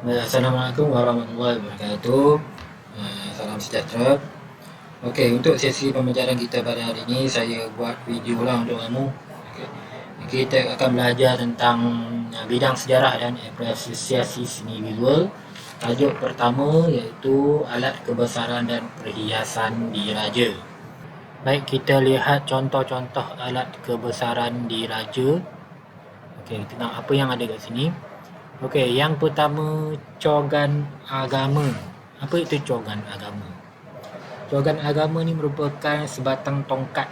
Assalamualaikum warahmatullahi wabarakatuh. Salam sejahtera. Okey, untuk sesi pembelajaran kita pada hari ini saya buat video lah untuk kamu. Okey. Kita akan belajar tentang bidang sejarah dan apresiasi seni visual. Tajuk pertama iaitu alat kebesaran dan perhiasan diraja. Baik, kita lihat contoh-contoh alat kebesaran diraja. Okey, tengok apa yang ada kat sini. Okey, yang pertama cogan agama. Apa itu cogan agama? Cogan agama ni merupakan sebatang tongkat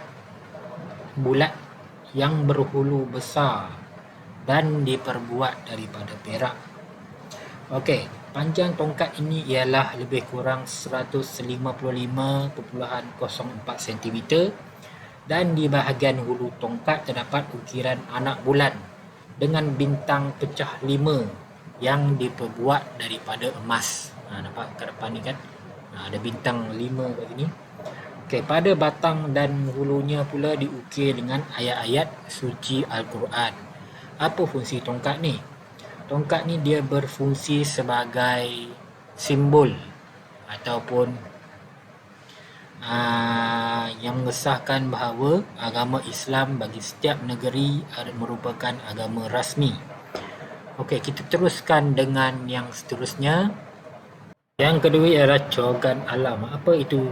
bulat yang berhulu besar dan diperbuat daripada perak. Okey, panjang tongkat ini ialah lebih kurang 155.04 cm dan di bahagian hulu tongkat terdapat ukiran anak bulan dengan bintang pecah 5 yang diperbuat daripada emas. Nampak kat depan ni kan? Ada bintang 5 kat sini. Okey, pada batang dan hulunya pula diukir dengan ayat-ayat suci Al-Quran. Apa fungsi tongkat ni? Tongkat ni dia berfungsi sebagai simbol ataupun yang mengesahkan bahawa agama Islam bagi setiap negeri merupakan agama rasmi. Okey, kita teruskan dengan yang seterusnya. Yang kedua ialah cogan alam. Apa itu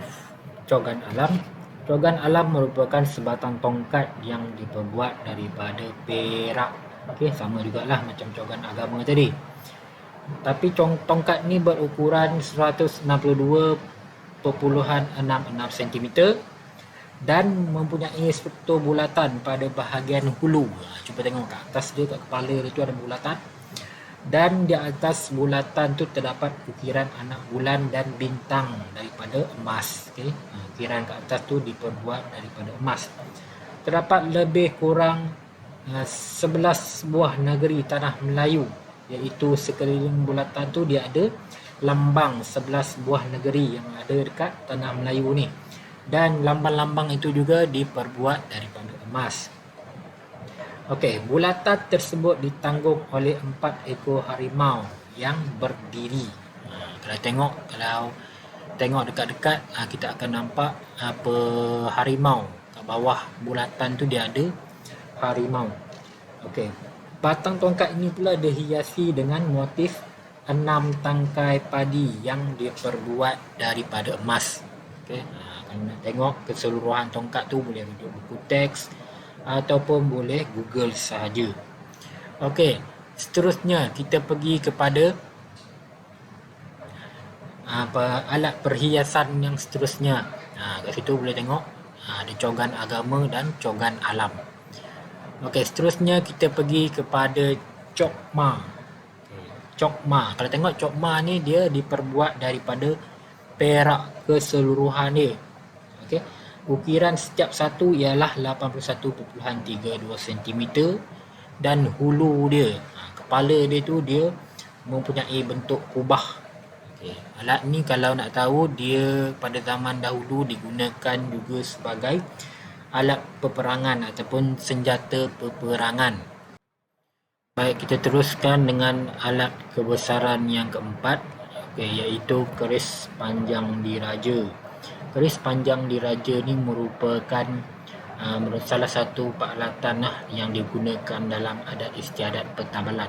cogan alam? Cogan alam merupakan sebatang tongkat yang diperbuat daripada perak. Okey, sama jugalah macam cogan agama tadi. Tapi tongkat ni berukuran 162.66 cm dan mempunyai struktur bulatan pada bahagian hulu. Cuba tengok kat atas dia, kat kepala dia tu ada bulatan. Dan di atas bulatan tu terdapat ukiran anak bulan dan bintang daripada emas. Okay? Ukiran kat atas tu diperbuat daripada emas. Terdapat lebih kurang 11 buah negeri tanah Melayu, iaitu sekeliling bulatan tu dia ada lambang 11 buah negeri yang ada dekat tanah Melayu ni. Dan lambang-lambang itu juga diperbuat daripada emas. Okey, bulatan tersebut ditanggung oleh 4 ekor harimau yang berdiri. Kalau tengok dekat-dekat, kita akan nampak apa harimau. Kat bawah bulatan tu dia ada harimau. Okey, batang tongkat ini pula dihiasi dengan motif 6 tangkai padi yang diperbuat daripada emas. Okey, kalau nak tengok keseluruhan tongkat tu boleh rujuk buku teks ataupun boleh Google sahaja. Okey, seterusnya kita pergi kepada alat perhiasan yang seterusnya. Kat situ boleh tengok ada cogan agama dan cogan alam. Okey, seterusnya kita pergi kepada cokma. Cokma, kalau tengok cokma ni dia diperbuat daripada perak keseluruhan dia. Okey, ukiran setiap satu ialah 81.32 cm dan hulu dia, kepala dia tu dia mempunyai bentuk kubah. Okay. Alat ni kalau nak tahu, dia pada zaman dahulu digunakan juga sebagai alat peperangan ataupun senjata peperangan. Baik, kita teruskan dengan alat kebesaran yang keempat, iaitu keris panjang diraja. Keris panjang diraja ni merupakan salah satu peralatan yang digunakan dalam adat istiadat pertabalan.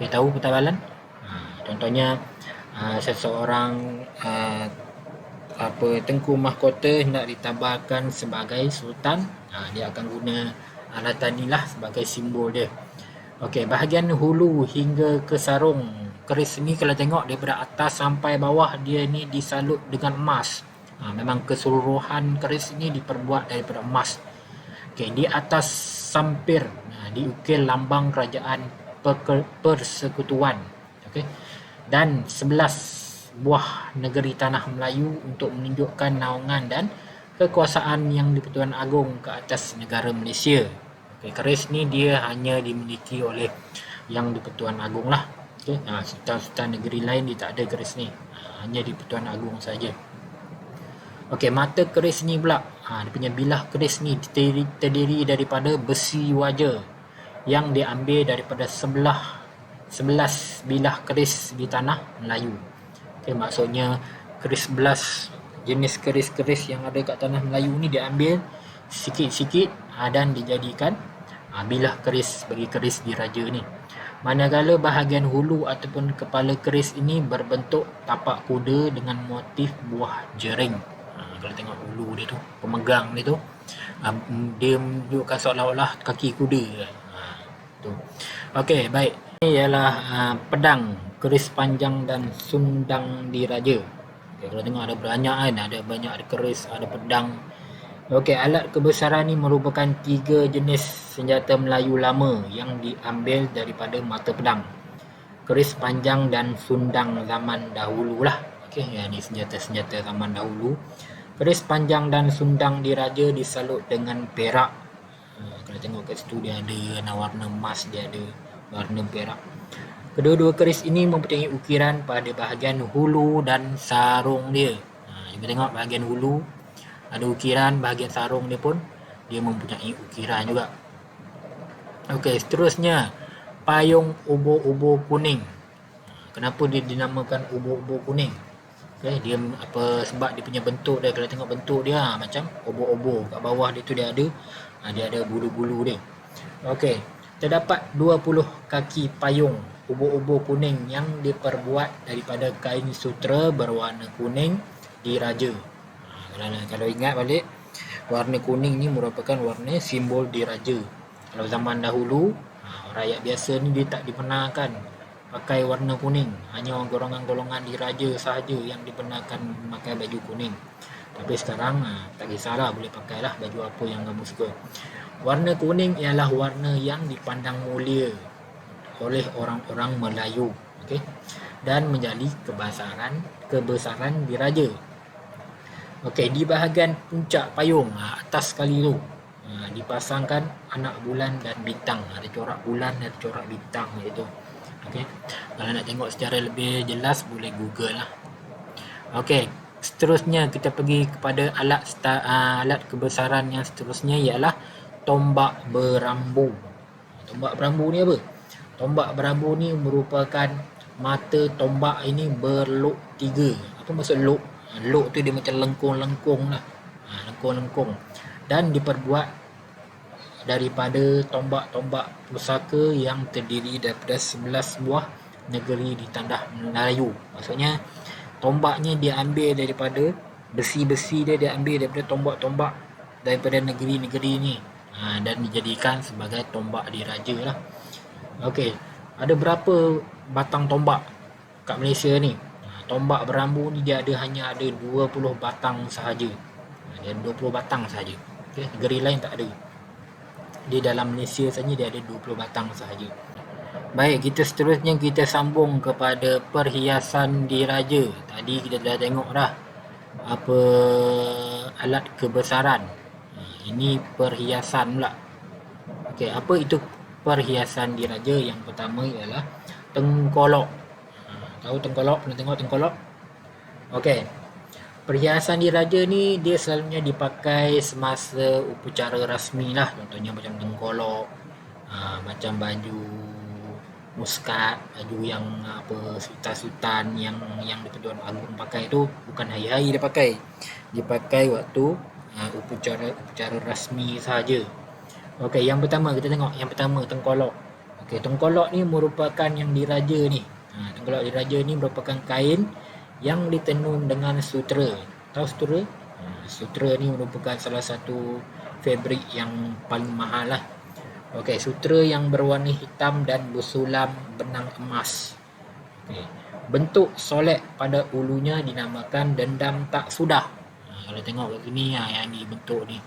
Kita tahu pertabalan? Contohnya seseorang tengku mahkota hendak ditabalkan sebagai sultan, dia akan guna alatan ni lah sebagai simbol dia. Okey, bahagian hulu hingga ke sarung keris ni kalau tengok daripada atas sampai bawah dia ni disalut dengan emas. Memang keseluruhan keris ini diperbuat daripada emas. Okay, di atas sampir diukir lambang kerajaan persekutuan. Okay. Dan 11 buah negeri tanah Melayu untuk menunjukkan naungan dan kekuasaan yang di-Pertuan Agong ke atas negara Malaysia. Okay, keris ni dia hanya dimiliki oleh yang di-Pertuan Agong lah. Okay. Sultan-sultan negeri lain dia tak ada keris ni. Hanya di-Pertuan Agong saja. Okey, mata keris ni pula, dia punya bilah keris ni terdiri daripada besi waja yang diambil daripada sebelah 11 bilah keris di tanah Melayu. Okay, maksudnya keris 11 jenis keris-keris yang ada kat tanah Melayu ni diambil sikit-sikit dan dijadikan bilah keris bagi keris diraja ni. Manakala bahagian hulu ataupun kepala keris ini berbentuk tapak kuda dengan motif buah jering. Kalau tengok hulu dia tu, pemegang dia tu, dia menunjukkan seolah-olah kaki kuda. Tu. Okey, baik. Ini ialah pedang, keris panjang dan sundang diraja. Okay, kalau tengok ada banyak kan, ada banyak, ada keris, ada pedang. Okey, alat kebesaran ni merupakan 3 jenis senjata Melayu lama yang diambil daripada mata pedang, keris panjang dan sundang zaman dahulu lah. Okey, ya, ni senjata-senjata zaman dahulu. Keris panjang dan sundang diraja disalut dengan perak. Kalau tengok kat situ dia ada warna emas, dia ada warna perak. Kedua-dua keris ini mempunyai ukiran pada bahagian hulu dan sarung dia. Kita tengok bahagian hulu ada ukiran, bahagian sarung dia pun dia mempunyai ukiran juga. Okey, seterusnya payung ubur-ubur kuning. Kenapa dia dinamakan ubur-ubur kuning? Okay, dia apa sebab dia punya bentuk dia, kalau tengok bentuk dia macam ubur-ubur, kat bawah dia tu dia ada bulu-bulu dia. Okey, terdapat 20 kaki payung ubur-ubur kuning yang diperbuat daripada kain sutera berwarna kuning diraja. Kalau ingat balik, warna kuning ni merupakan warna simbol diraja. Kalau zaman dahulu, rakyat biasa ni dia tak dibenarkan pakai warna kuning, hanya golongan-golongan diraja sahaja yang dibenarkan memakai baju kuning. Tapi sekarang tak kisahlah, boleh pakailah baju apa yang kamu suka. Warna kuning ialah warna yang dipandang mulia oleh orang-orang Melayu, okey, dan menjadi kebesaran diraja. Okey, di bahagian puncak payung atas sekali tu dipasangkan anak bulan dan bintang. Ada corak bulan dan corak bintang iaitu. Okey, kalau nak tengok secara lebih jelas boleh Google lah. Okey, seterusnya kita pergi kepada alat kebesaran yang seterusnya ialah tombak berambu. Tombak berambu ni apa? Tombak berambu ni merupakan mata tombak ini berlok 3. Apa maksud lok? Lok tu dia macam lengkung-lengkung lah. Lengkung-lengkung. Dan diperbuat daripada tombak-tombak pusaka yang terdiri daripada 11 buah negeri di tanah Melayu. Maksudnya tombaknya dia ambil daripada besi-besi dia ambil daripada tombak-tombak daripada negeri-negeri ni, dan dijadikan sebagai tombak diraja lah. Okey, ada berapa batang tombak kat Malaysia ni? Tombak berambu ni dia hanya ada 20 batang sahaja. Dia 20 batang sahaja. Okey, negeri lain tak ada. Di dalam Malaysia saja dia ada 20 batang sahaja. Baik, kita seterusnya kita sambung kepada perhiasan diraja. Tadi kita dah tengok dah apa alat kebesaran. Ini perhiasan pula. Okey, apa itu perhiasan diraja? Yang pertama ialah tengkolok. Tahu tengkolok? Pernah tengok tengkolok? Okey. Perhiasan diraja ni dia selalunya dipakai semasa upacara rasmi lah. Contohnya macam tengkolok, macam baju muskat, baju yang apa sultan-sultan yang di-Pertuan Agong pakai tu bukan hari-hari dia pakai. Dia pakai waktu upacara rasmi sahaja. Okey, yang pertama kita tengok, yang pertama tengkolok. Okey, tengkolok ni merupakan yang diraja ni. Tengkolok diraja ni merupakan kain yang ditenun dengan sutera. Tahu sutera? Sutera ni merupakan salah satu fabrik yang paling mahal lah. Okey, sutera yang berwarna hitam dan bersulam benang emas. Okey. Bentuk solek pada ulunya dinamakan dendam tak sudah. Kalau tengok kat sini, yang ni bentuk ni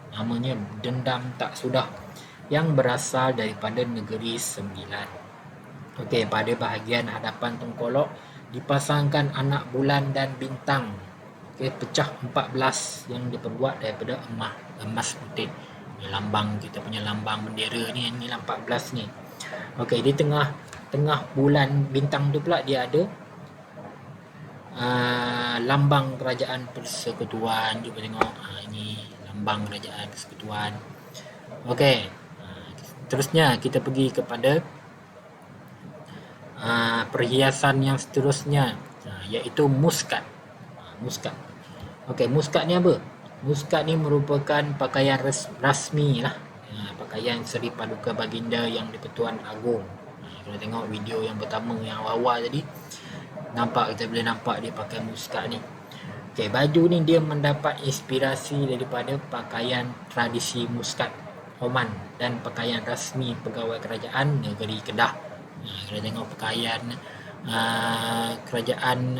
namanya dendam tak sudah, yang berasal daripada negeri Sembilan. Okey, pada bahagian hadapan tengkolok dipasangkan anak bulan dan bintang. Okey, pecah 14 yang diperbuat daripada emas putih. Lambang kita punya lambang bendera ni, yang ni 14 ni. Okey, di tengah bulan bintang tu pula dia ada lambang kerajaan persekutuan. Cuba tengok, ini lambang kerajaan persekutuan. Okey, terusnya kita pergi kepada perhiasan yang seterusnya, iaitu muskat. Muskat. Okey, muskat ni apa? Muskat ni merupakan pakaian rasmi lah. Pakaian Seri Paduka Baginda yang di-Pertuan Agong. Kalau tengok video yang pertama yang awal tadi, kita boleh nampak dia pakai muskat ni. Okey, baju ni dia mendapat inspirasi daripada pakaian tradisi muskat Oman dan pakaian rasmi pegawai kerajaan negeri Kedah. Kita tengok pakaian kerajaan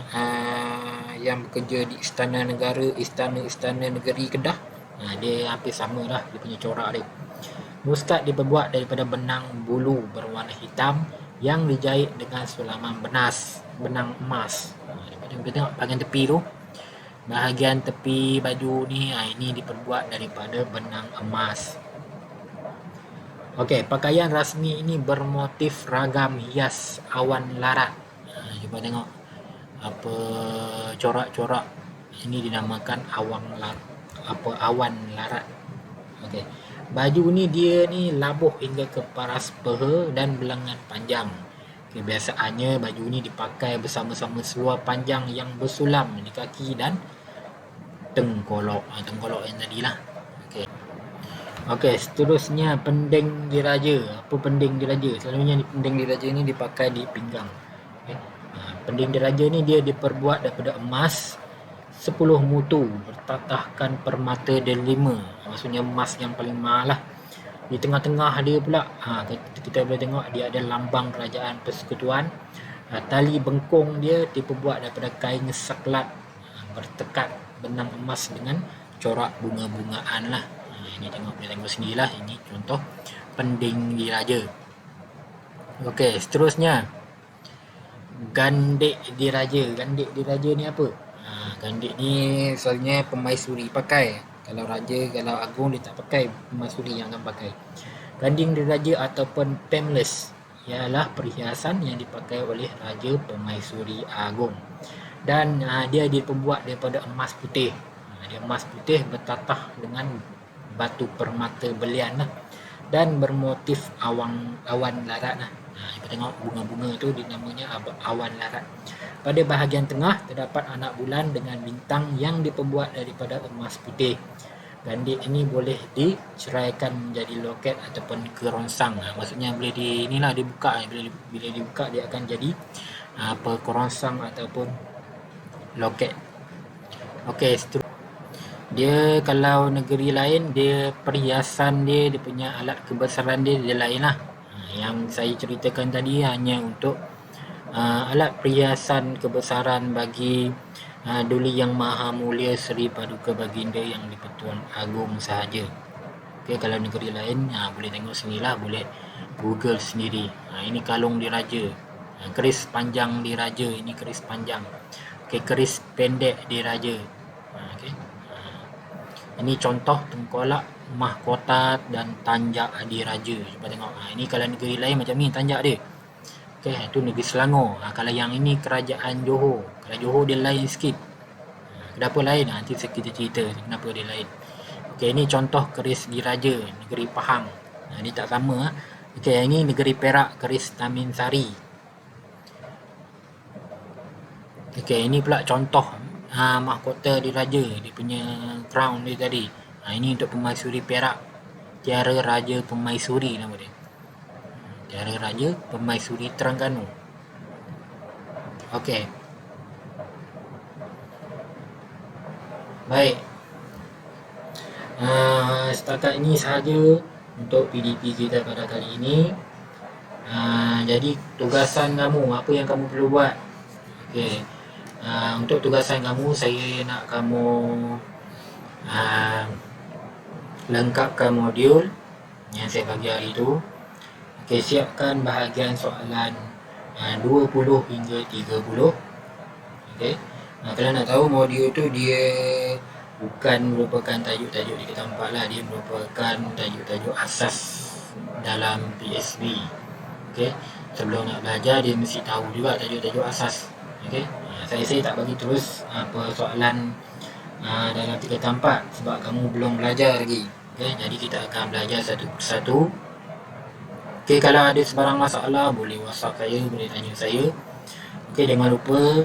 yang bekerja di Istana Negara, Istana Negeri Kedah, dia hampir sama lah dia punya corak dia. Muskat diperbuat daripada benang bulu berwarna hitam yang dijahit dengan sulaman benang emas. Kita tengok bahagian tepi tu, bahagian tepi baju ni, ini diperbuat daripada benang emas. Okey, pakaian rasmi ini bermotif ragam hias awan larat. Cuba tengok apa corak-corak ini dinamakan awan larat. Okey. Baju ni dia ni labuh hingga ke paras peha dan belangan panjang. Okay, biasaannya baju ni dipakai bersama-sama seluar panjang yang bersulam di kaki dan tengkolok. Tengkolok yang tadilah. Okey. Okey, seterusnya pending diraja. Apa pending diraja? Selalunya pending diraja ni dipakai di pinggang. Okay. Pending diraja ni dia diperbuat daripada emas 10 mutu bertatahkan permata delima. Maksudnya emas yang paling mahal lah. Di tengah-tengah dia pula, kita boleh tengok dia ada lambang kerajaan persekutuan. Tali bengkung dia diperbuat daripada kain saklat bertekat benang emas dengan corak bunga-bungaan lah. Ini boleh tengok sendirilah. Ini contoh pending diraja. Okey, seterusnya gandik diraja. Gandik diraja ni apa? Gandik ni soalnya pemaisuri pakai. Kalau raja, kalau agung dia tak pakai, pemaisuri yang akan pakai. Ganding diraja ataupun pemles ialah perhiasan yang dipakai oleh raja pemaisuri agung. Dan dia diperbuat daripada emas putih. Dia emas putih bertatah dengan batu permata belian lah, dan bermotif awan larat lah. Kita tengok bunga-bunga tu dinamanya awan larat. Pada bahagian tengah terdapat anak bulan dengan bintang yang diperbuat daripada emas putih. Gandik ini boleh diceraikan menjadi loket ataupun kerongsang. Maksudnya boleh dibuka. Bila dibuka dia akan jadi kerongsang ataupun loket. Okey, dia kalau negeri lain dia perhiasan dia punya alat kebesaran dia lain lah. Yang saya ceritakan tadi hanya untuk alat perhiasan kebesaran bagi Duli Yang Maha Mulia Seri Paduka Baginda yang di-Pertuan Agong sahaja. Okey, kalau negeri lain boleh tengok sendirilah, boleh Google sendiri. Ini kalung diraja. Keris panjang diraja, ini keris panjang. Okey, keris pendek diraja. Okey. Ini contoh tengkolak, mahkota dan tanjak diraja. Cuba tengok. Ini kalau negeri lain macam ni tanjak dia. Okey, itu negeri Selangor. Kalau yang ini kerajaan Johor. Kalau Johor dia lain sikit. Kenapa lain? Nanti kita cerita kenapa dia lain. Okey, ini contoh keris diraja negeri Pahang. Ini tak sama. Okey, yang ini negeri Perak, keris Tamin Sari. Okey, ini pula contoh mahkota diraja, dia punya crown dia tadi. Ini untuk pemaisuri Perak, Tiara Raja Pemaisuri nama dia. Tiara Raja Pemaisuri Terengganu. Okey. Baik. Setakat ini sahaja untuk PDP kita pada kali ini. Jadi tugasan kamu, apa yang kamu perlu buat? Okey. Untuk tugasan kamu, saya nak kamu lengkapkan modul yang saya bagi hari itu. Okey, siapkan bahagian soalan 20 hingga 30. Okey. Kalau nak tahu modul itu dia bukan merupakan tajuk-tajuk di kita 4 lah, dia merupakan tajuk-tajuk asas dalam PSB. Okey. Sebelum nak belajar dia mesti tahu juga tajuk-tajuk asas. Okey. Saya tak bagi terus soalan dalam 3 4 sebab kamu belum belajar lagi. Okay, jadi kita akan belajar satu persatu. Okey, kalau ada sebarang masalah boleh WhatsApp saya, boleh tanya saya. Okey, jangan lupa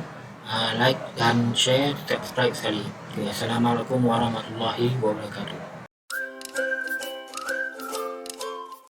like dan share, subscribe sekali. Okay, Assalamualaikum warahmatullahi wabarakatuh.